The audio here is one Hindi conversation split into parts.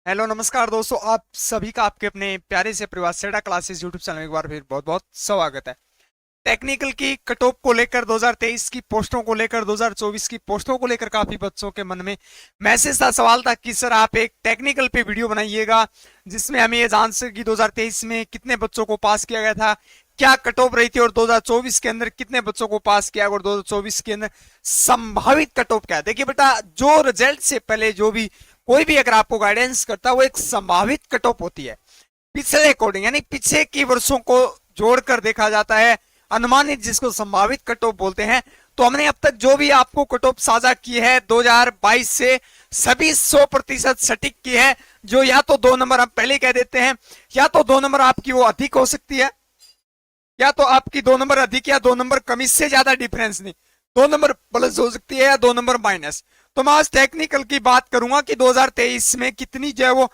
हेलो नमस्कार दोस्तों, आप सभी का आपके अपने प्यारे से परिवार सेडा क्लासेस यूट्यूब चैनल में एक बार फिर बहुत बहुत स्वागत है। टेक्निकल की कट ऑफ को लेकर 2023 की पोस्टों को लेकर 2024 की पोस्टों को लेकर काफी बच्चों के मन में मैसेज था, सवाल था कि सर आप एक टेक्निकल पे वीडियो बनाइएगा जिसमें हमें ये जान सके कि 2023 में कितने बच्चों को पास किया गया था, क्या कट ऑफ रही थी और 2024 के अंदर कितने बच्चों को पास किया और 2024 के अंदर संभावित कट ऑफ क्या है। देखिए बेटा, जो रिजल्ट से पहले जो भी कोई भी अगर आपको गाइडेंस करता है वो एक संभावित कट ऑफ होती है पिछले अकॉर्डिंग, यानी पीछे की वर्षों को जोड़कर देखा जाता है, अनुमानित जिसको संभावित कट ऑफ बोलते हैं। तो हमने अब तक जो भी आपको कट ऑफ साझा की है 2022 से सभी 100% सटीक की है। जो या तो 2 नंबर हम पहले कह देते हैं, या तो 2 नंबर आपकी वो अधिक हो सकती है, या तो आपकी 2 नंबर अधिक या 2 नंबर कम, इससे ज्यादा डिफरेंस नहीं। 2 नंबर प्लस हो सकती है या 2 नंबर माइनस। तो मैं आज टेक्निकल की बात करूंगा कि 2023 में कितनी जो है वो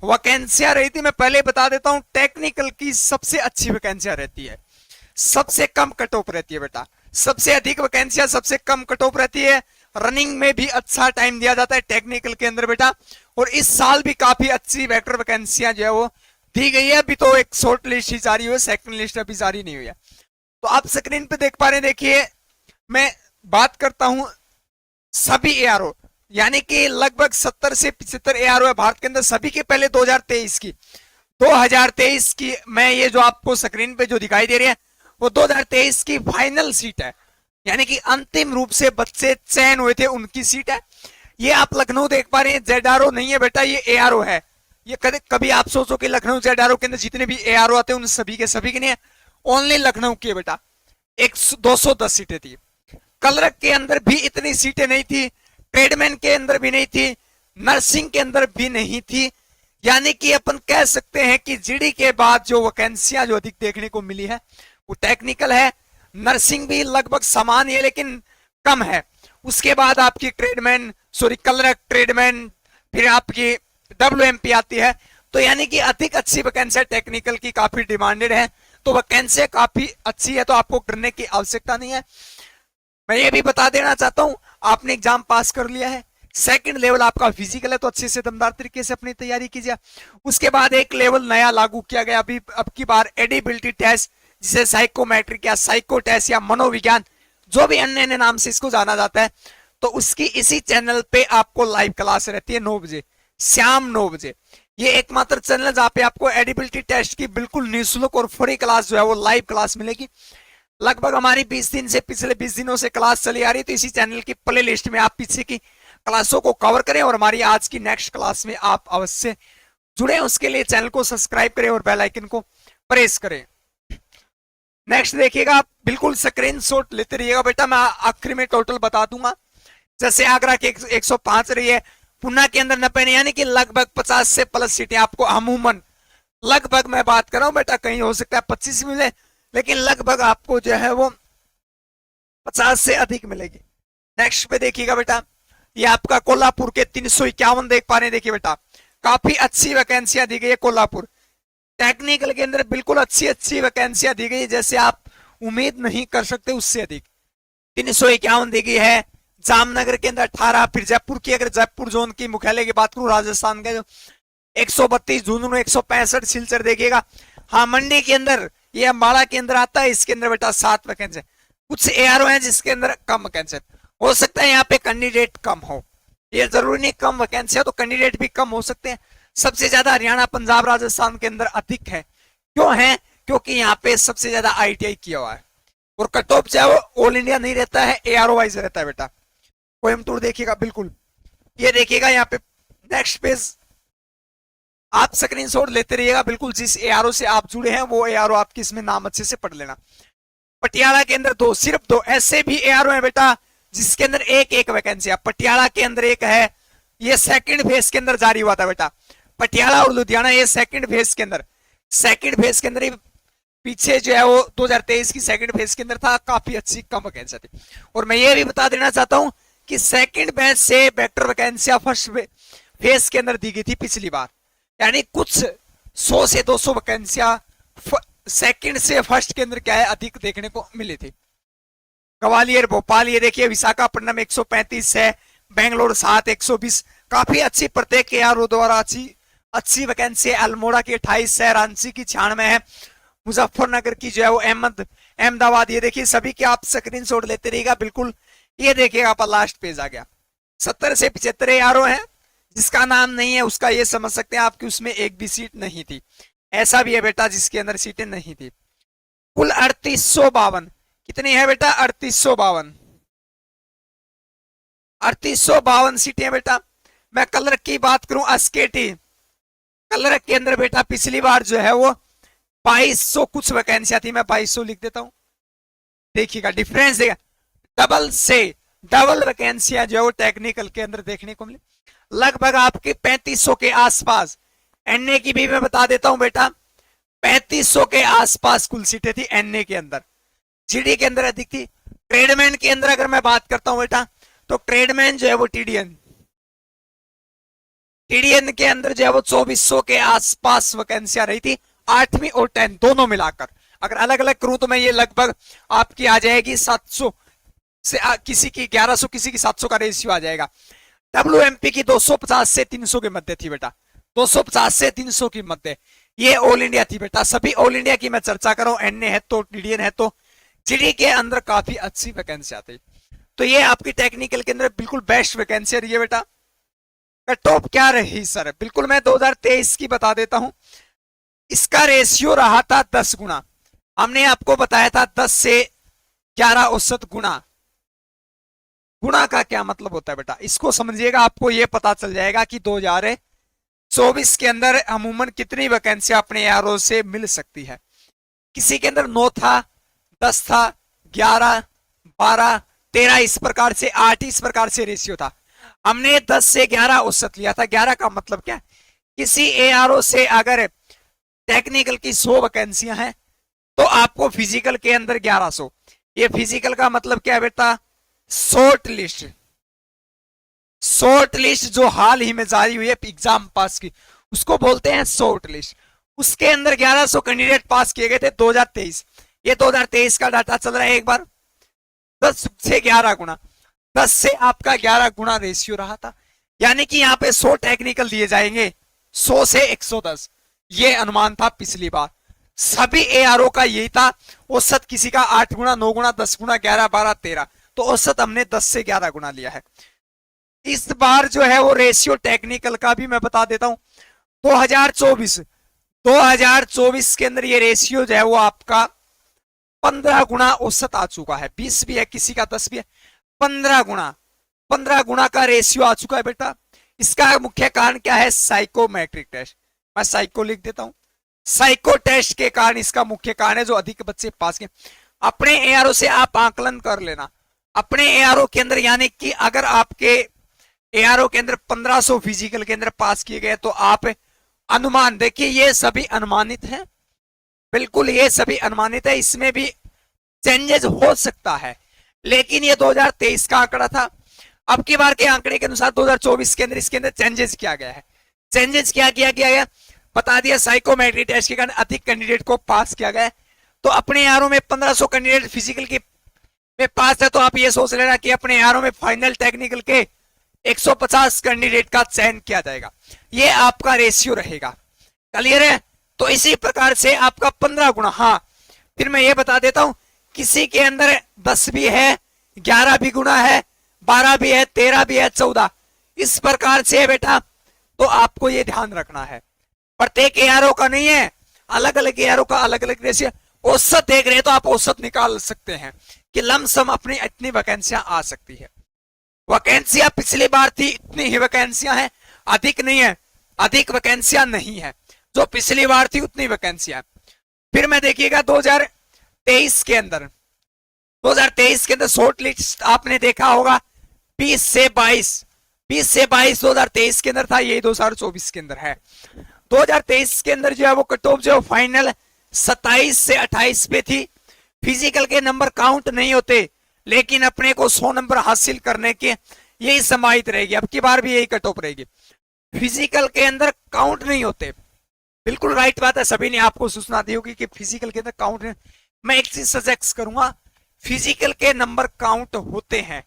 वैकेंसियां रही थी। मैं पहले बता देता हूं, टेक्निकल की सबसे अच्छी वैकेंसियां रहती है, सबसे कम कट ऑफ रहती है बेटा। सबसे अधिक वैकेंसियां, सबसे कम कट ऑफ रहती है। रनिंग में भी अच्छा टाइम दिया जाता है टेक्निकल के अंदर बेटा। और इस साल भी काफी अच्छी वेक्टर वैकेंसियां जो है वो दी गई है। अभी तो एक शॉर्ट लिस्ट ही जारी हुई है, सेकंड लिस्ट अभी जारी नहीं हुई है। तो आप स्क्रीन पे देख पा रहे हैं, देखिए मैं बात करता हूं सभी एआरओ, यानी कि लगभग 70 से 75 एआरओ है भारत के अंदर, सभी के पहले 2023 की मैं ये जो आपको स्क्रीन पे जो दिखाई दे रही है वो 2023 की फाइनल सीट है, यानी कि अंतिम रूप से बच्चे चयन हुए थे उनकी सीट है। ये आप लखनऊ देख पा रहे हैं, जेडआरओ नहीं है बेटा, ये एआरओ है। ये कभी आप सोचो कि लखनऊ जेडआरओ के अंदर जितने भी एआरओ आते हैं उन सभी के सभी के नहीं है, ओनली लखनऊ की है बेटा। 210 सीटें थी। कलरक के अंदर भी इतनी सीटें नहीं थी, ट्रेडमैन के अंदर भी नहीं थी, नर्सिंग के अंदर भी नहीं थी। यानी कि अपन कह सकते हैं कि जीडी के बाद जो वैकेंसियां जो अधिक देखने को मिली है वो टेक्निकल है। नर्सिंग भी लगभग समान ही है लेकिन कम है। उसके बाद आपकी ट्रेडमैन, सॉरी कलरक, ट्रेडमैन, फिर आपकी डब्ल्यूएमपी आती है। तो यानी कि अधिक अच्छी वैकेंसी टेक्निकल की काफी डिमांडेड है। तो वैकेंसी काफी अच्छी है, तो आपको करने की आवश्यकता नहीं है। मैं ये भी बता देना चाहता हूं, आपने एग्जाम पास कर लिया है, सेकंड लेवल आपका फिजिकल है, तो अच्छे से दमदार तरीके से अपनी तैयारी कीजिए। उसके बाद एक लेवल नया लागू किया गया अभी अब की बार, एडिबिलिटी टेस्ट, जिसे साइकोमेट्रिक या साइको टेस्ट या मनोविज्ञान, जो भी अन्य अन्य नाम से इसको जाना जाता है। तो उसकी इसी चैनल पे आपको लाइव क्लास रहती है 9 बजे, शाम 9 बजे। ये एकमात्र चैनल जहां पे आपको एडिबिलिटी टेस्ट की बिल्कुल निःशुल्क और फ्री क्लास जो है वो लाइव क्लास मिलेगी। लगभग हमारी 20 दिन से, पिछले 20 दिनों से क्लास चली आ रही है। तो इसी चैनल की प्ले लिस्ट में आप पीछे की क्लासों को कवर करें और हमारी आज की नेक्स्ट क्लास में आप अवश्य जुड़े। उसके लिए चैनल को सब्सक्राइब करें और बेल आइकन को प्रेस करें। नेक्स्ट देखिएगा, आप बिल्कुल स्क्रीनशॉट लेते रहिएगा बेटा, मैं आखिरी में टोटल बता दूंगा। जैसे आगरा के 105 रही है, पुणे के अंदर 90, यानी कि लगभग 50 से प्लस सीटें आपको अमूमन, लगभग मैं बात कर रहा हूं बेटा, कहीं हो सकता है 25 मिले, लेकिन लगभग आपको जो है वो 50 से अधिक मिलेगी। नेक्स्ट पे देखिएगा बेटा, ये आपका कोल्हापुर के 351 देख पा रहे हैं। देखिए बेटा, काफी अच्छी वैकेंसियां दी गई है कोल्हापुर टेक्निकल के अंदर, बिल्कुल अच्छी अच्छी वैकेंसियां दी गई है, जैसे आप उम्मीद नहीं कर सकते उससे अधिक। 351 दी गई है। जामनगर के अंदर 18, फिर जयपुर की, अगर जयपुर जोन की मुख्यालय की बात करूं राजस्थान के, जो 132, झुंझुनू 165 सिलचर देखिएगा। हाँ, मंडी के अंदर, ये अम्बाड़ा के अंदर आता है, इसके अंदर बेटा 7 वैकेंसी। कुछ एआरओ है जिसके अंदर कम वैकेंसी हो सकता है, यहाँ पे कैंडिडेट कम हो, ये जरूरी नहीं कम वैकेंसी है तो कैंडिडेट भी कम हो सकते हैं। सबसे ज्यादा हरियाणा, पंजाब, राजस्थान के अंदर अधिक है। क्यों है? क्योंकि यहाँ पे सबसे ज्यादा आईटीआई किया हुआ है और कट ऑफ जो है वो ऑल इंडिया नहीं रहता है, एआरओ वाइज रहता है बेटा। कोयमतूर देखिएगा, बिल्कुल ये देखिएगा यहाँ पे। नेक्स्ट पेज आप स्क्रीनशॉट लेते रहिएगा, बिल्कुल जिस एआरओ से आप जुड़े हैं वो एआरओ आपकी इसमें नाम अच्छे से पढ़ लेना। पटियाला के अंदर 2, सिर्फ 2 ऐसे भी एआरओ है बेटा जिसके अंदर एक एक वैकेंसी है। पटियाला के अंदर एक है, ये सेकंड फेज के अंदर जारी हुआ था बेटा। पटियाला और लुधियाना ये सेकंड फेज के अंदर, सेकंड फेज के अंदर ही पीछे जो है वो 2023 की सेकंड फेज के अंदर था, काफी अच्छी कम वैकेंसी थी। और मैं ये भी बता देना चाहता हूं कि सेकंड बैच से बेटर वैकेंसियां फर्स्ट फेज के अंदर दी गई थी पिछली बार, यानी कुछ 100 से 200 वैकेंसियां सेकंड से फर्स्ट के अंदर क्या है अधिक देखने को मिली थी। ग्वालियर, भोपाल, ये देखिए विशाखापट्टनम 135 है, बेंगलोर 7, 120, काफी अच्छी प्रत्येक एआरओ द्वारा अच्छी अच्छी वैकेंसी है। अल्मोड़ा की 28 है, रांची की 96 है, मुजफ्फरनगर की जो है वो अहमदाबाद। ये देखिए सभी के आप स्क्रीनशॉट लेते रहिएगा बिल्कुल। ये देखिएगा आप लास्ट पेज आ गया। 70 से 75 यारो हैं, जिसका नाम नहीं है उसका ये समझ सकते हैं आपकी उसमें एक भी सीट नहीं थी। ऐसा भी है बेटा जिसके अंदर सीटें नहीं थी। कुल 3852 कितनी है बेटा? 3852 3852 सीटें बेटा। मैं कलर की बात करूं, अस्केटी कलर के अंदर बेटा पिछली बार जो है वो 2200 कुछ वैकेंसियां थी, मैं 2200 लिख देता हूं। देखिएगा डिफरेंस देगा, डबल से डबल वैकेंसियां जो है वो टेक्निकल के अंदर देखने को मिले। लगभग आपके 3500 के आसपास। एनए की भी मैं बता देता हूं बेटा, 3500 के आसपास कुल सीटें थी एनए के अंदर। जीडी के अंदर अधिक थी। ट्रेडमैन के अंदर अगर मैं बात करता हूं बेटा, तो ट्रेडमैन जो है वो टीडीएन के अंदर जो है वो 2400 के आसपास वैकेंसियां रही थी, 8वीं और 10 दोनों मिलाकर। अगर अलग अलग करूं तो मैं ये लगभग आपकी आ जाएगी 700 से किसी की 1100 किसी की 700 का रेशियो आ जाएगा। डब्ल्यूएमपी की 250 से 300 के मध्य थी बेटा, 250 से 300 की मध्य। ये ऑल इंडिया थी बेटा, सभी ऑल इंडिया की मैं चर्चा कर रहा हूं। एनए है तो टीडीएन है तो जीडी के अंदर काफी अच्छी वैकेंसी आती। तो ये आपकी टेक्निकल के अंदर बिल्कुल बेस्ट वैकेंसी रही है बेटा। कट ऑफ क्या रही सर? बिल्कुल मैं 2023 की बता देता हूं। इसका रेशियो रहा था 10 गुना। हमने आपको बताया था 10 से 11 औसत गुना। गुणा का क्या मतलब होता है बेटा, इसको समझिएगा, आपको यह पता चल जाएगा कि 2024 के अंदर अमूमन कितनी वैकेंसी अपने यारों से मिल सकती है। किसी के अंदर 9 था, 10 था, 11, 12, 13, इस प्रकार से 8 इस प्रकार से रेशियो था। हमने 10 से 11 औसत लिया था। 11 का मतलब क्या? किसी एआरओ से अगर टेक्निकल की 100 वैकेंसियां हैं तो आपको फिजिकल के अंदर 1100। ये फिजिकल का मतलब क्या है बेटा? Short list. शॉर्ट लिस्ट जो हाल ही में जारी हुई है एग्जाम पास की, उसको बोलते हैं शॉर्ट लिस्ट। उसके अंदर 1100 कैंडिडेट पास किए गए थे 2023। ये 2023 का डाटा चल रहा है। एक बार 10 से 11 गुना, 10 से आपका 11 गुना रेशियो रहा था। यानी कि यहाँ पे 100 टेक्निकल दिए जाएंगे, 100 से 110 ये अनुमान था पिछली बार। सभी एआरओ का यही था। औसत किसी का 8 गुना, 9 गुना, 10 गुना, 11, 12, 13, तो औसत हमने 10 से 11 गुना लिया है। इस बार जो है वो रेशियो टेक्निकल का भी मैं बता देता हूं। 2024 के अंदर ये रेशियो जो है वो आपका 15 गुना औसत आ चुका है। 20 भी है, किसी का 10 भी है। 15 गुना का रेशियो आ चुका है बेटा। इसका मुख्य कारण क्या है? Psychometric test. मैं साइको लिख देता हूं। साइको टेस्ट के कारण इसका मुख्य कारण है जो अधिक बच्चे पास किए। अपने एआरओ से आप आकलन कर लेना, अपने एआरओ के अंदर, यानी कि अगर आपके एआरओ के अंदर 1500 फिजिकल के अंदर पास किए गए तो आप अनुमान देखिए, ये सभी अनुमानित है, बिल्कुल ये सभी अनुमानित है। इसमें भी चेंजेस हो सकता है, लेकिन ये 2023 का आंकड़ा था। अब की बार के आंकड़े के अनुसार 2024 के अंदर इसके अंदर चेंजेस किया गया है। चेंजेस क्या किया गया? बता दिया, साइकोमेट्रिक टेस्ट के कारण अधिक कैंडिडेट को पास किया गया। तो अपने यारों में 1500 कैंडिडेट फिजिकल के में पास है, तो आप ये सोच लेना कि अपने यारों में फाइनल टेक्निकल के 150 कैंडिडेट का चयन किया जाएगा। ये आपका रेशियो रहेगा। क्लियर है? तो इसी प्रकार से आपका 15 गुना। हाँ, फिर मैं ये बता देता हूं, किसी के अंदर 10 भी है, 11 भी गुना है, 12 भी है, 13 भी है, 14 इस प्रकार से बेटा। तो आपको ये ध्यान रखना है, प्रत्येक एआरओ का नहीं है, अलग अलग एआरओ का अलग अलग रेशियो। औसत देख रहे हैं तो आप औसत निकाल सकते हैं कि लमसम अपनी इतनी वैकेंसियां आ सकती है। वैकेंसियां पिछली बार थी इतनी ही वैकेंसियां हैं, अधिक नहीं है, अधिक वैकेंसियां नहीं है। जो पिछली बार थी उतनी वैकेंसियां। फिर मैं देखिएगा 2023 के अंदर, 2023 के अंदर शॉर्ट लिस्ट आपने देखा होगा 20 से 22, 20 से 22 2023 के अंदर था, यही 2024 के अंदर है। 2023 के अंदर जो है वो कट ऑफ जो फाइनल 27 से 28 पे थी। फिजिकल के नंबर काउंट नहीं होते, लेकिन अपने को 100 नंबर हासिल करने के यही समाहित रहेगी। अब की बार भी यही कट ऑफ रहेगी। फिजिकल के अंदर काउंट नहीं होते, बिल्कुल राइट बात है। सभी ने आपको सूचना दी होगी कि फिजिकल के अंदर काउंट नहीं। मैं एक चीज सजेस्ट करूंगा, फिजिकल के नंबर काउंट होते हैं।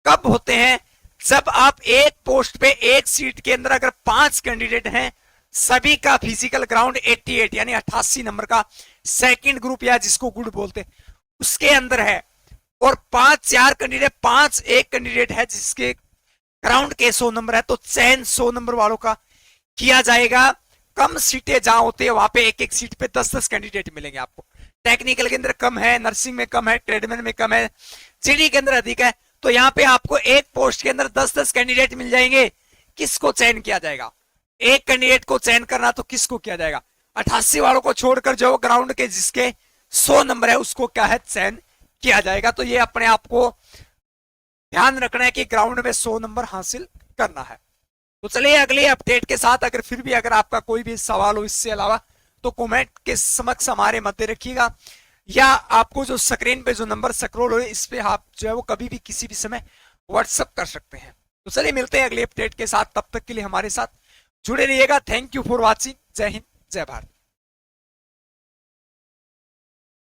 कब होते हैं? जब आप एक पोस्ट पे एक सीट के अंदर अगर 5 कैंडिडेट हैं, सभी का फिजिकल ग्राउंड 88 यानी 88 नंबर का सेकंड ग्रुप या जिसको गुड बोलते उसके अंदर है। और 5 कैंडिडेट 5 कैंडिडेट है जिसके ग्राउंड के 100 नंबर है, तो चयन 100 नंबर वालों का किया जाएगा। कम सीटें जहां होती है वहां पे एक एक सीट पे 10-10 कैंडिडेट मिलेंगे आपको। टेक्निकल के अंदर कम है, नर्सिंग में कम है, ट्रेडमैन में कम है, जीडी के अंदर अधिक है, तो यहाँ पे आपको एक पोस्ट के अंदर 10-10 कैंडिडेट मिल जाएंगे। किसको चयन किया जाएगा? एक कैंडिडेट को चयन करना, तो किसको किया जाएगा? 88 वालों को छोड़कर जो ग्राउंड के जिसके 100 नंबर है उसको क्या है चयन किया जाएगा। तो ये अपने आप को ध्यान रखना है कि ग्राउंड में 100 नंबर हासिल करना है। तो चलिए अगले अपडेट के साथ, अगर फिर भी अगर आपका कोई भी सवाल हो इससे अलावा तो कमेंट के समक्ष हमारे मध्य रखिएगा, या आपको जो स्क्रीन पे जो नंबर स्क्रॉल हो इस पे आप जो है वो कभी भी किसी भी समय व्हाट्सअप कर सकते हैं। तो चलिए मिलते हैं अगले अपडेट के साथ, तब तक के लिए हमारे साथ जुड़े रहिएगा। Thank you for watching. जय हिंद, जय भारत।